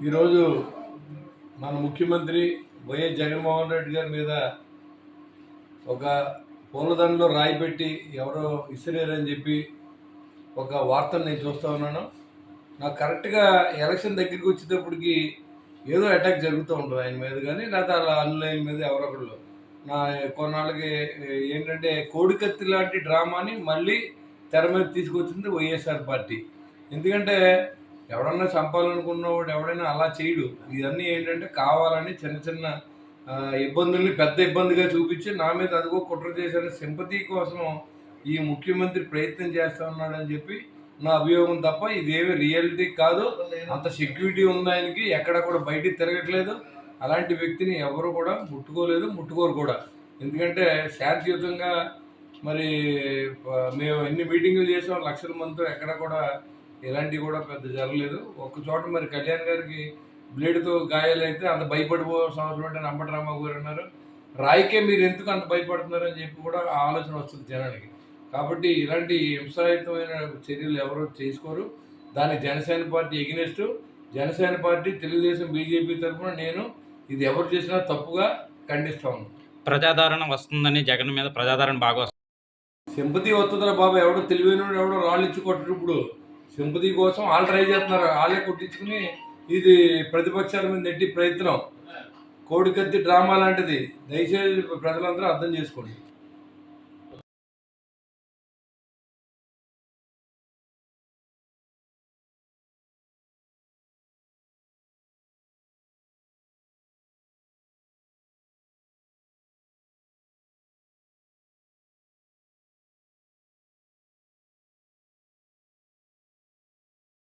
ఈరోజు మన ముఖ్యమంత్రి వైఎస్ జగన్మోహన్ రెడ్డి గారి మీద ఒక పూలదండలో రాయి పెట్టి ఎవరో ఇసిరేరని చెప్పి ఒక వార్తను నేను చూస్తూ ఉన్నాను. నాకు కరెక్ట్గా ఎలక్షన్ దగ్గరికి వచ్చేటప్పటికి ఏదో అటాక్ జరుగుతూ ఉంటుంది ఆయన మీద, కానీ లేదా అలా ఆన్లైన్ మీద ఎవరొకళ్ళు నా కొన్నాళ్ళకి ఏంటంటే కోడికత్తి లాంటి డ్రామాని మళ్ళీ తెర మీద తీసుకొచ్చింది వైఎస్ఆర్ పార్టీ. ఎందుకంటే ఎవడన్నా చంపాలనుకున్నవాడు ఎవడైనా అలా చేయడు. ఇవన్నీ ఏంటంటే కావాలని చిన్న చిన్న ఇబ్బందుల్ని పెద్ద ఇబ్బందిగా చూపించి నా మీద అదిగో కుట్ర చేశారని సింపతి కోసం ఈ ముఖ్యమంత్రి ప్రయత్నం చేస్తా ఉన్నాడని చెప్పి నా అభియోగం తప్ప ఇదేమి రియాలిటీ కాదు. అంత సెక్యూరిటీ ఉంది ఆయనకి, ఎక్కడ కూడా బయటికి తిరగట్లేదు. అలాంటి వ్యక్తిని ఎవరు కూడా ముట్టుకోలేదు, ముట్టుకోరు కూడా. ఎందుకంటే శాంతియుతంగా మరి మేము ఎన్ని మీటింగులు చేసాం లక్షల మందితో, ఎక్కడ కూడా ఇలాంటివి కూడా పెద్ద జరగలేదు. ఒక్క చోట మరి కళ్యాణ్ గారికి బ్లేడ్తో గాయాలైతే అంత భయపడిపోవాల్సిన అవసరం అంటే అంబటరామబాబు గారు అన్నారు. రాయికే మీరు ఎందుకు అంత భయపడుతున్నారు అని చెప్పి కూడా ఆలోచన వస్తుంది జనానికి. కాబట్టి ఇలాంటి హింసాయుతమైన చర్యలు ఎవరు చేసుకోరు. దానికి Janasena party against. Janasena party, Telugu Desam, BJP తరఫున నేను ఇది ఎవరు చేసినా తప్పుగా ఖండిస్తా ఉన్నాను. ప్రజాదరణ వస్తుందని జగన్ మీద ప్రజాదరణ బాగా వస్తుంది. సింపతి వస్తుందిరా బాబా. ఎవడో తెలివైన ఎవడో రాళ్ళు ఇచ్చి కొట్టరు. ఇప్పుడు సింపతి కోసం వాళ్ళు ట్రై చేస్తున్నారు. వాళ్ళే కొట్టించుకుని ఇది ప్రతిపక్షాల మీద నెట్టి ప్రయత్నం కోడికత్తి డ్రామా లాంటిది. దయచేసి ప్రజలందరూ అర్థం చేసుకోండి.